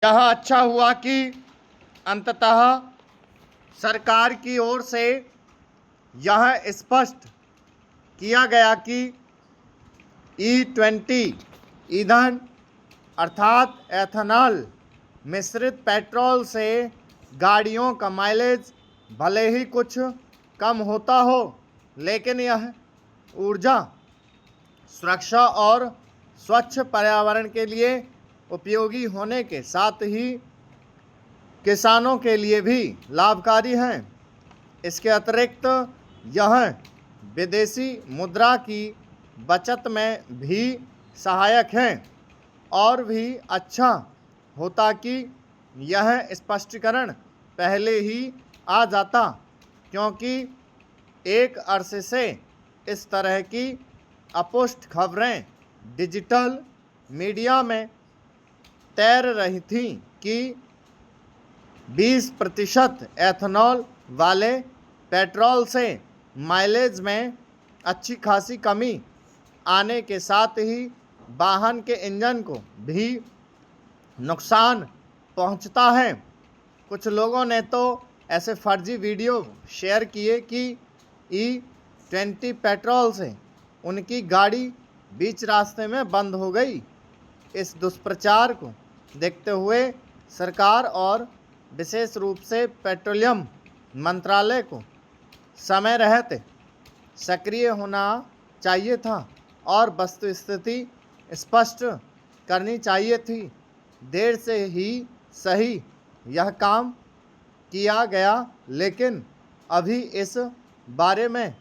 यह अच्छा हुआ कि अंततः सरकार की ओर से यह स्पष्ट किया गया कि E20 ईंधन अर्थात एथेनॉल मिश्रित पेट्रोल से गाड़ियों का माइलेज भले ही कुछ कम होता हो, लेकिन यह ऊर्जा सुरक्षा और स्वच्छ पर्यावरण के लिए उपयोगी होने के साथ ही किसानों के लिए भी लाभकारी हैं। इसके अतिरिक्त यह विदेशी मुद्रा की बचत में भी सहायक है। और भी अच्छा होता कि यह स्पष्टीकरण पहले ही आ जाता, क्योंकि एक अरसे से इस तरह की अपुष्ट खबरें डिजिटल मीडिया में तैर रही थीं कि 20% एथेनॉल वाले पेट्रोल से माइलेज में अच्छी खासी कमी आने के साथ ही वाहन के इंजन को भी नुकसान पहुंचता है। कुछ लोगों ने तो ऐसे फर्जी वीडियो शेयर किए कि E20 पेट्रोल से उनकी गाड़ी बीच रास्ते में बंद हो गई। इस दुष्प्रचार को देखते हुए सरकार और विशेष रूप से पेट्रोलियम मंत्रालय को समय रहते सक्रिय होना चाहिए था और वस्तुस्थिति स्पष्ट करनी चाहिए थी। देर से ही सही यह काम किया गया, लेकिन अभी इस बारे में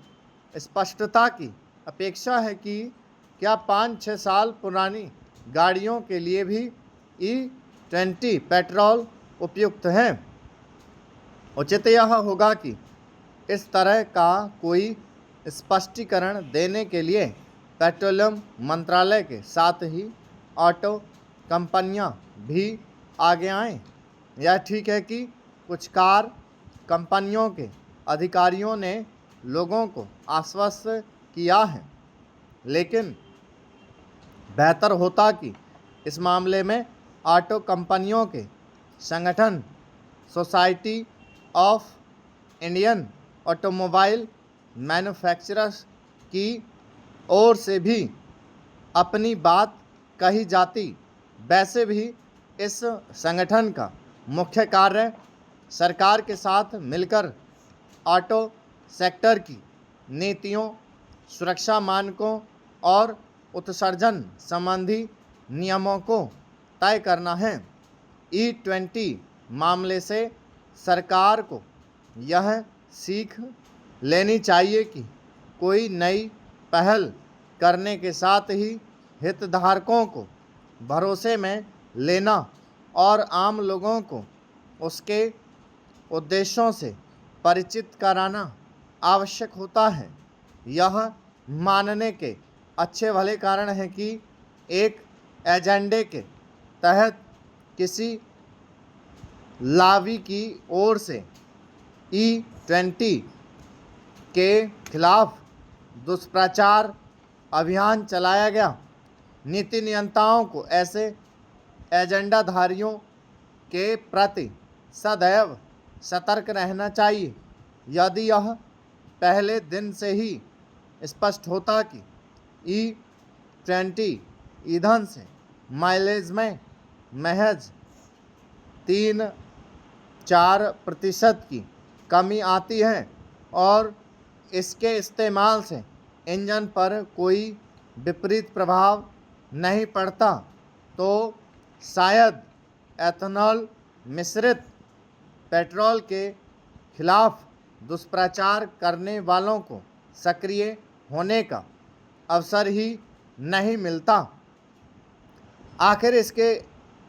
स्पष्टता की अपेक्षा है कि क्या 5-6 साल पुरानी गाड़ियों के लिए भी E20 पेट्रोल उपयुक्त है। उचित यह होगा कि इस तरह का कोई स्पष्टीकरण देने के लिए पेट्रोलियम मंत्रालय के साथ ही ऑटो कंपनियां भी आगे आएं। यह ठीक है कि कुछ कार कंपनियों के अधिकारियों ने लोगों को आश्वस्त किया है, लेकिन बेहतर होता कि इस मामले में ऑटो कंपनियों के संगठन society of Indian automobile manufacturers की ओर से भी अपनी बात कही जाती। वैसे भी इस संगठन का मुख्य कार्य सरकार के साथ मिलकर ऑटो सेक्टर की नीतियों, सुरक्षा मानकों और उत्सर्जन संबंधी नियमों को तय करना है। E20 मामले से सरकार को यह सीख लेनी चाहिए कि कोई नई पहल करने के साथ ही हितधारकों को भरोसे में लेना और आम लोगों को उसके उद्देश्यों से परिचित कराना आवश्यक होता है। यह मानने के अच्छे भले कारण है कि एक एजेंडे के तहत किसी लॉबी की ओर से E20 के खिलाफ दुष्प्रचार अभियान चलाया गया। नीति नियंताओं को ऐसे एजेंडाधारियों के प्रति सदैव सतर्क रहना चाहिए। यदि यह पहले दिन से ही स्पष्ट होता कि E20 ईंधन से माइलेज में महज 3-4% की कमी आती है और इसके इस्तेमाल से इंजन पर कोई विपरीत प्रभाव नहीं पड़ता, तो शायद एथेनॉल मिश्रित पेट्रोल के खिलाफ दुष्प्रचार करने वालों को सक्रिय होने का अवसर ही नहीं मिलता। आखिर इसके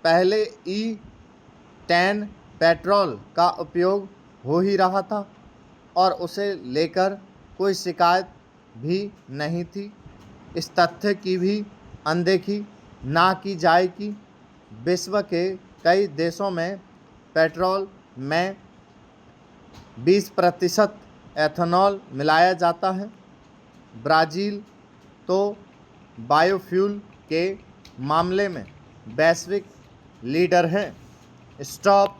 पहले E10 पेट्रोल का उपयोग हो ही रहा था और उसे लेकर कोई शिकायत भी नहीं थी। इस तथ्य की भी अनदेखी ना की जाए कि विश्व के कई देशों में पेट्रोल में 20% एथेनॉल मिलाया जाता है। ब्राज़ील तो बायोफ्यूल के मामले में वैश्विक लीडर है। स्टॉप